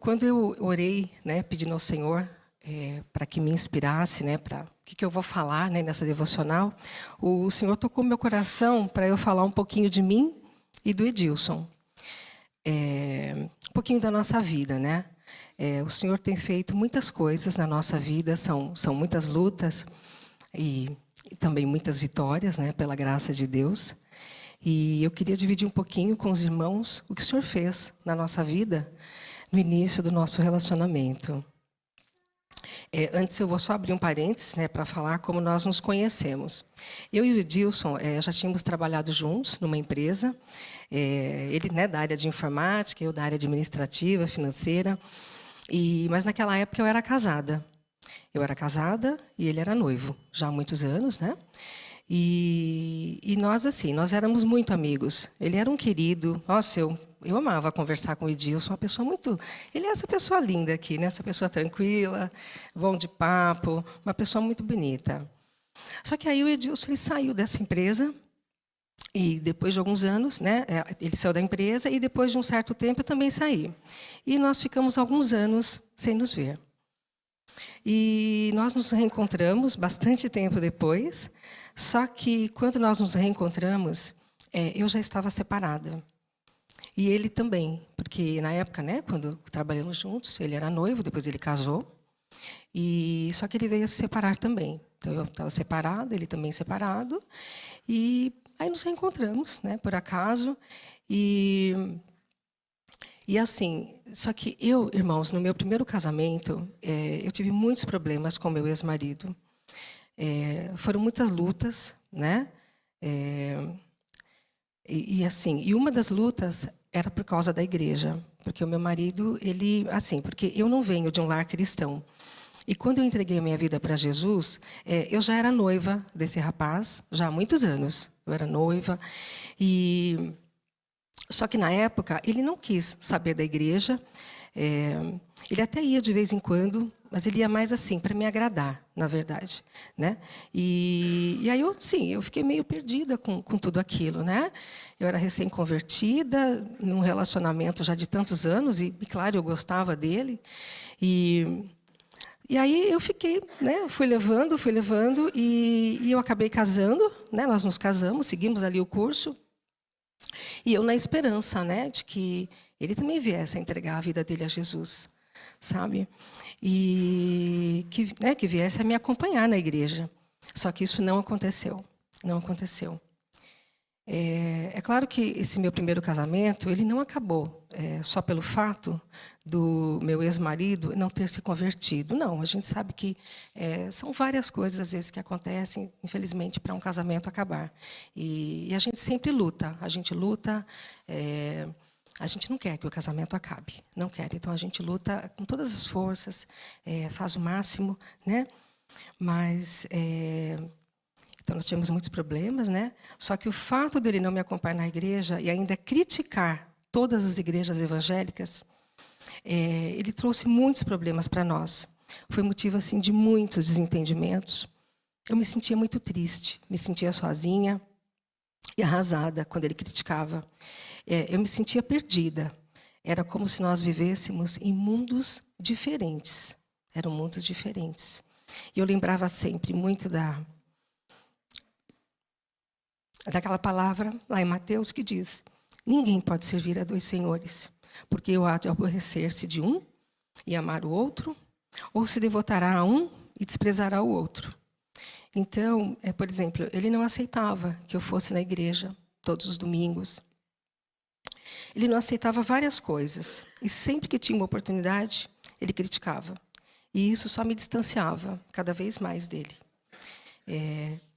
quando eu orei, né, pedindo ao Senhor para que me inspirasse, né, para o que eu vou falar, né, nessa devocional, o Senhor tocou meu coração para eu falar um pouquinho de mim e do Edilson. Um pouquinho da nossa vida, né? O Senhor tem feito muitas coisas na nossa vida, são muitas lutas e também muitas vitórias, né, pela graça de Deus. E eu queria dividir um pouquinho com os irmãos o que o Senhor fez na nossa vida no início do nosso relacionamento. Antes eu vou só abrir um parênteses, né, para falar como nós nos conhecemos. Eu e o Edilson já tínhamos trabalhado juntos numa empresa, ele, né, da área de informática, eu da área administrativa, financeira, mas naquela época eu era casada. Eu era casada e ele era noivo, já há muitos anos, né? E nós, assim, nós éramos muito amigos. Ele era um querido. Nossa, eu amava conversar com o Edilson, uma pessoa muito... Ele é essa pessoa linda aqui, né? Essa pessoa tranquila, bom de papo, uma pessoa muito bonita. Só que aí o Edilson ele saiu dessa empresa e depois de alguns anos, né? Ele saiu da empresa e depois de um certo tempo eu também saí. E nós ficamos alguns anos sem nos ver. E nós nos reencontramos bastante tempo depois, só que quando nós nos reencontramos, eu já estava separada. E ele também, porque na época, né, quando trabalhamos juntos, ele era noivo, depois ele casou, só que ele veio a se separar também. Então eu estava separada, ele também separado, e aí nos reencontramos, né, por acaso, e assim, só que eu, irmãos, no meu primeiro casamento, eu tive muitos problemas com meu ex-marido. Foram muitas lutas, né? Assim, e uma das lutas era por causa da igreja, porque o meu marido, porque eu não venho de um lar cristão. E quando eu entreguei a minha vida para Jesus, eu já era noiva desse rapaz, já há muitos anos. Eu era noiva só que, na época, ele não quis saber da igreja. Ele até ia de vez em quando, mas ele ia mais assim, para me agradar, na verdade, né? E aí, eu fiquei meio perdida com tudo aquilo, né? Eu era recém-convertida, num relacionamento já de tantos anos, e claro, eu gostava dele. E aí eu fiquei, né? Fui levando, e eu acabei casando, né? Nós nos casamos, seguimos ali o curso. E eu na esperança, né, de que ele também viesse a entregar a vida dele a Jesus, sabe? E que viesse a me acompanhar na igreja. Só que isso não aconteceu. Não aconteceu. É claro que esse meu primeiro casamento, ele não acabou só pelo fato do meu ex-marido não ter se convertido. Não, a gente sabe que são várias coisas, às vezes, que acontecem, infelizmente, para um casamento acabar. E a gente sempre luta. A gente luta... a gente não quer que o casamento acabe. Não quer. Então, a gente luta com todas as forças, faz o máximo, né? Mas... Então, nós tínhamos muitos problemas, né? Só que o fato dele não me acompanhar na igreja e ainda criticar todas as igrejas evangélicas, ele trouxe muitos problemas para nós. Foi motivo assim de muitos desentendimentos. Eu me sentia muito triste, me sentia sozinha e arrasada quando ele criticava. Eu me sentia perdida. Era como se nós vivêssemos em mundos diferentes. Eram mundos diferentes. E eu lembrava sempre muito daquela palavra lá em Mateus que diz: ninguém pode servir a dois senhores, porque ou há de aborrecer-se de um e amar o outro, ou se devotará a um e desprezará o outro. Então, por exemplo, ele não aceitava que eu fosse na igreja todos os domingos. Ele não aceitava várias coisas. E sempre que tinha uma oportunidade, ele criticava. E isso só me distanciava cada vez mais dele.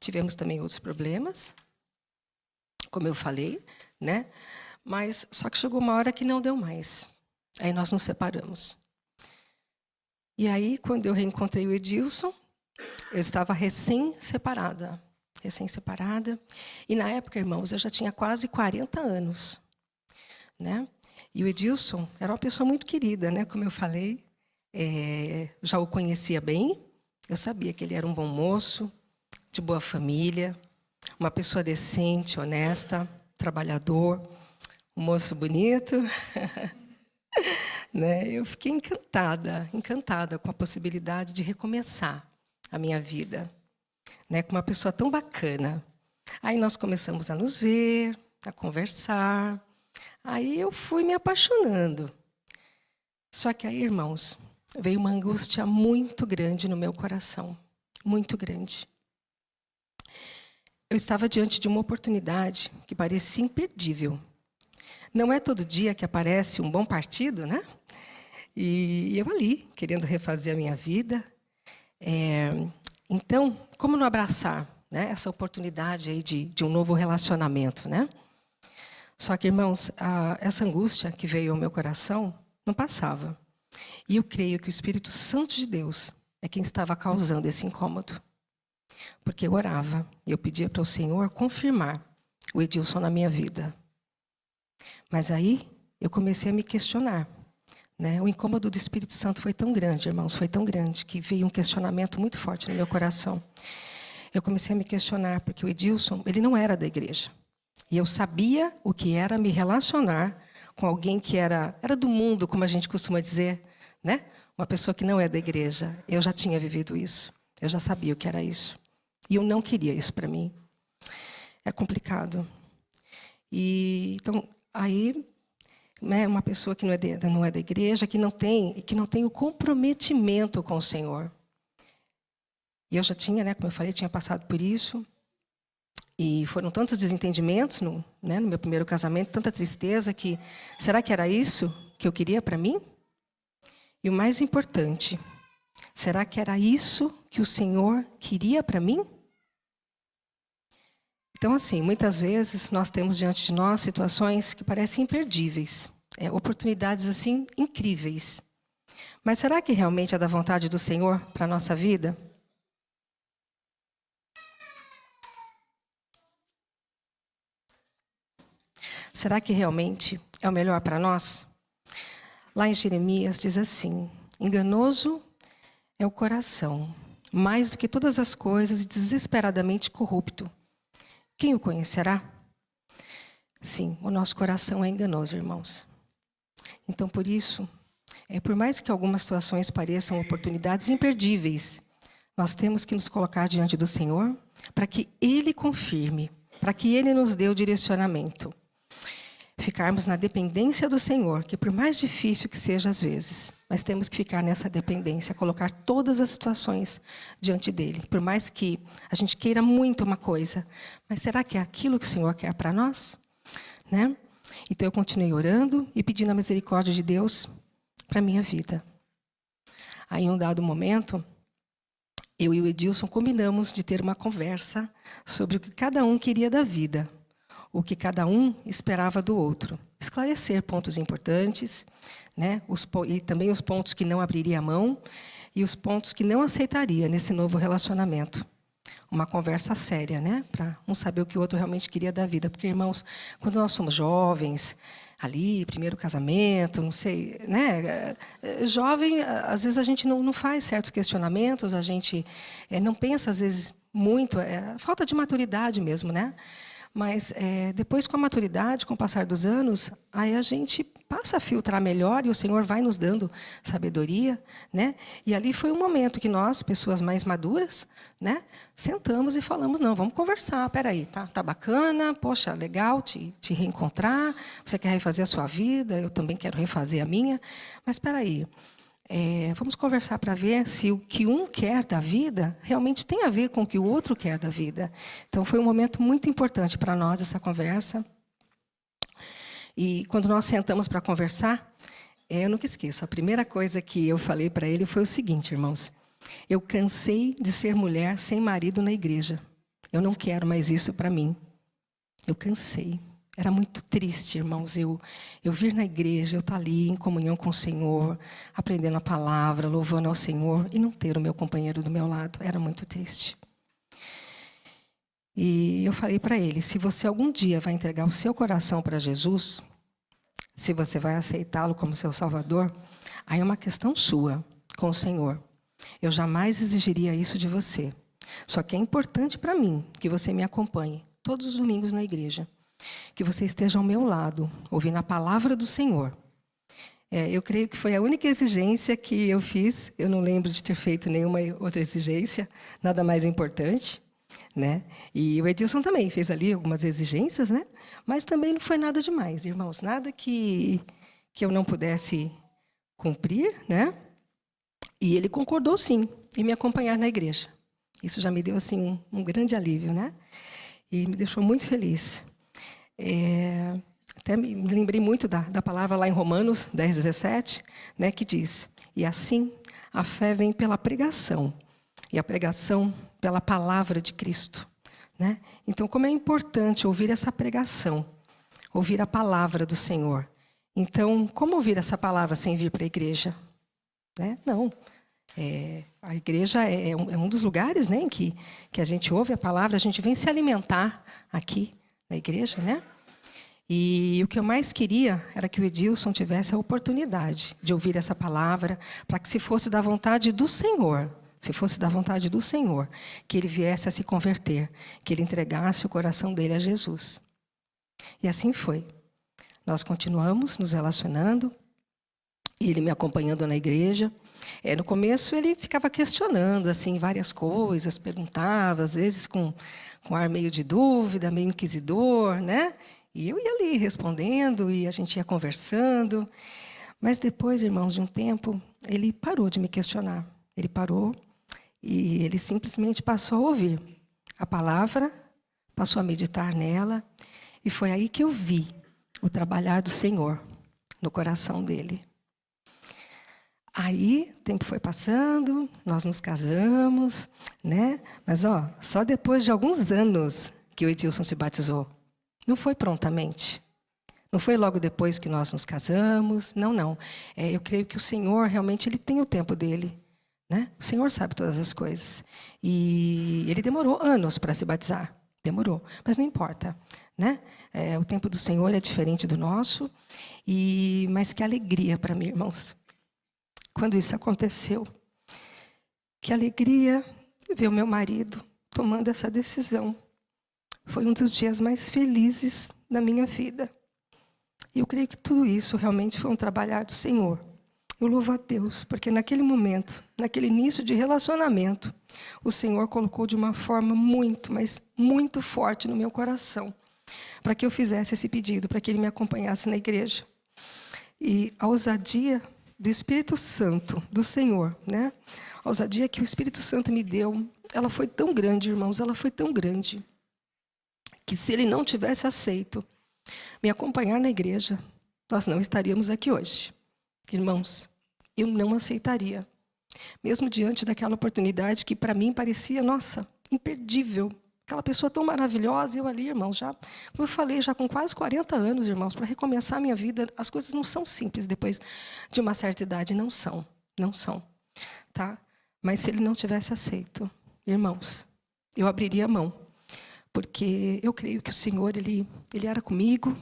Tivemos também outros problemas, como eu falei, né? Mas só que chegou uma hora que não deu mais. Aí nós nos separamos. E aí, quando eu reencontrei o Edilson, eu estava recém-separada. Recém-separada. E na época, irmãos, eu já tinha quase 40 anos. Né? E o Edilson era uma pessoa muito querida, né? Como eu falei. Já o conhecia bem. Eu sabia que ele era um bom moço, de boa família, uma pessoa decente, honesta, trabalhador, um moço bonito. né? Eu fiquei encantada com a possibilidade de recomeçar a minha vida, né? Com uma pessoa tão bacana. Aí nós começamos a nos ver, a conversar. Aí eu fui me apaixonando. Só que aí, irmãos, veio uma angústia muito grande no meu coração, muito grande. Eu estava diante de uma oportunidade que parecia imperdível. Não é todo dia que aparece um bom partido, né? E eu ali, querendo refazer a minha vida. Então, como não abraçar, né, essa oportunidade aí de um novo relacionamento, né? Só que, irmãos, essa angústia que veio ao meu coração não passava. E eu creio que o Espírito Santo de Deus é quem estava causando esse incômodo. Porque eu orava e eu pedia para o Senhor confirmar o Edilson na minha vida. Mas aí eu comecei a me questionar, né? O incômodo do Espírito Santo foi tão grande, irmãos, foi tão grande, que veio um questionamento muito forte no meu coração. Eu comecei a me questionar, porque o Edilson, ele não era da igreja. E eu sabia o que era me relacionar com alguém que era do mundo, como a gente costuma dizer, né? Uma pessoa que não é da igreja. Eu já tinha vivido isso. Eu já sabia o que era isso. E eu não queria isso para mim. É complicado. E então, aí, né, uma pessoa que não é da igreja, que não tem o comprometimento com o Senhor. E eu já tinha, né, como eu falei, tinha passado por isso. E foram tantos desentendimentos no meu primeiro casamento, tanta tristeza, que será que era isso que eu queria para mim? E o mais importante, será que era isso que o Senhor queria para mim? Então, assim, muitas vezes nós temos diante de nós situações que parecem imperdíveis, oportunidades assim incríveis. Mas será que realmente é da vontade do Senhor para a nossa vida? Será que realmente é o melhor para nós? Lá em Jeremias diz assim: enganoso é o coração, mais do que todas as coisas, e desesperadamente corrupto. Quem o conhecerá? Sim, o nosso coração é enganoso, irmãos. Então, por isso, por mais que algumas situações pareçam oportunidades imperdíveis, nós temos que nos colocar diante do Senhor para que Ele confirme, para que Ele nos dê o direcionamento. Ficarmos na dependência do Senhor, que por mais difícil que seja às vezes, mas temos que ficar nessa dependência, colocar todas as situações diante dele. Por mais que a gente queira muito uma coisa, mas será que é aquilo que o Senhor quer para nós? Né? Então eu continuei orando e pedindo a misericórdia de Deus para a minha vida. Aí em um dado momento, eu e o Edilson combinamos de ter uma conversa sobre o que cada um queria da vida. O que cada um esperava do outro. Esclarecer pontos importantes, né? E também os pontos que não abriria a mão e os pontos que não aceitaria nesse novo relacionamento. Uma conversa séria, né? Para um saber o que o outro realmente queria da vida. Porque, irmãos, quando nós somos jovens, ali, primeiro casamento, não sei, né? Jovem, às vezes a gente não faz certos questionamentos, a gente não pensa, às vezes, muito, falta de maturidade mesmo, né? Mas depois, com a maturidade, com o passar dos anos, aí a gente passa a filtrar melhor e o Senhor vai nos dando sabedoria, né? E ali foi um momento que nós, pessoas mais maduras, né, sentamos e falamos: não, vamos conversar. Peraí, tá bacana, poxa, legal te reencontrar. Você quer refazer a sua vida? Eu também quero refazer a minha. Mas peraí. Vamos conversar para ver se o que um quer da vida realmente tem a ver com o que o outro quer da vida. Então, foi um momento muito importante para nós, essa conversa. E, quando nós sentamos para conversar, eu nunca esqueço, a primeira coisa que eu falei para ele foi o seguinte, irmãos: eu cansei de ser mulher sem marido na igreja. Eu não quero mais isso para mim. Eu cansei. Era muito triste, irmãos, eu vir na igreja, eu estar ali em comunhão com o Senhor, aprendendo a palavra, louvando ao Senhor, e não ter o meu companheiro do meu lado. Era muito triste. E eu falei para ele: se você algum dia vai entregar o seu coração para Jesus, se você vai aceitá-lo como seu Salvador, aí é uma questão sua com o Senhor. Eu jamais exigiria isso de você. Só que é importante para mim que você me acompanhe todos os domingos na igreja. Que você esteja ao meu lado, ouvindo a palavra do Senhor. Eu creio que foi a única exigência que eu fiz. Eu não lembro de ter feito nenhuma outra exigência, nada mais importante, né? E o Edilson também fez ali algumas exigências, né? Mas também não foi nada demais, irmãos, nada que eu não pudesse cumprir, né? E ele concordou, sim, em me acompanhar na igreja. Isso já me deu assim um grande alívio, né? E me deixou muito feliz. Até me lembrei muito da palavra lá em Romanos 10:17, né, que diz: e assim a fé vem pela pregação, e a pregação pela palavra de Cristo, né? Então, como é importante ouvir essa pregação, ouvir a palavra do Senhor. Então, como ouvir essa palavra sem vir para a igreja? Né? Não. A igreja é um dos lugares, né, em que a gente ouve a palavra, a gente vem se alimentar aqui na igreja, né? E o que eu mais queria era que o Edilson tivesse a oportunidade de ouvir essa palavra, para que, se fosse da vontade do Senhor, que ele viesse a se converter, que ele entregasse o coração dele a Jesus. E assim foi. Nós continuamos nos relacionando, e ele me acompanhando na igreja. No começo ele ficava questionando assim várias coisas, perguntava, às vezes com ar meio de dúvida, meio inquisidor, né? E eu ia ali respondendo, e a gente ia conversando. Mas depois, irmãos, de um tempo, ele parou de me questionar. Ele parou e ele simplesmente passou a ouvir a palavra, passou a meditar nela. E foi aí que eu vi o trabalhar do Senhor no coração dele. Aí, o tempo foi passando, nós nos casamos, né? Mas, só depois de alguns anos que o Edilson se batizou. Não foi prontamente. Não foi logo depois que nós nos casamos. Não. Eu creio que o Senhor, realmente, ele tem o tempo dele, né? O Senhor sabe todas as coisas. E ele demorou anos para se batizar. Demorou. Mas não importa, né? O tempo do Senhor é diferente do nosso. Mas que alegria para mim, irmãos, quando isso aconteceu. Que alegria ver o meu marido tomando essa decisão. Foi um dos dias mais felizes da minha vida. E eu creio que tudo isso realmente foi um trabalhar do Senhor. Eu louvo a Deus, porque naquele momento, naquele início de relacionamento, o Senhor colocou de uma forma muito, mas muito forte no meu coração, para que eu fizesse esse pedido, para que ele me acompanhasse na igreja. E a ousadia do Espírito Santo, do Senhor, né? A ousadia que o Espírito Santo me deu, ela foi tão grande, irmãos, ela foi tão grande, que se ele não tivesse aceito me acompanhar na igreja, nós não estaríamos aqui hoje. Irmãos, eu não aceitaria. Mesmo diante daquela oportunidade que para mim parecia, nossa, imperdível. Aquela pessoa tão maravilhosa, eu ali, irmãos, já, como eu falei, já com quase 40 anos, irmãos, para recomeçar a minha vida, as coisas não são simples depois de uma certa idade, não são, tá? Mas se ele não tivesse aceito, irmãos, eu abriria a mão, porque eu creio que o Senhor, ele era comigo,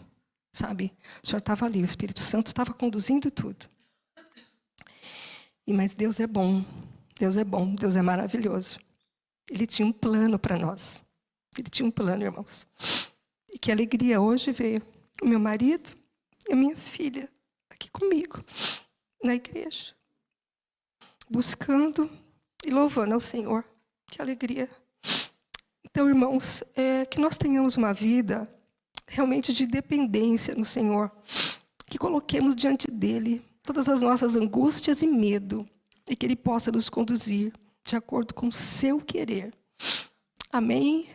sabe? O Senhor estava ali, o Espírito Santo estava conduzindo tudo. Mas Deus é bom, Deus é maravilhoso. Ele tinha um plano para nós. Ele tinha um plano, irmãos. E que alegria hoje ver o meu marido e a minha filha aqui comigo, na igreja, buscando e louvando ao Senhor. Que alegria. Então, irmãos, que nós tenhamos uma vida realmente de dependência no Senhor, que coloquemos diante dele todas as nossas angústias e medo, e que ele possa nos conduzir de acordo com o seu querer. Amém?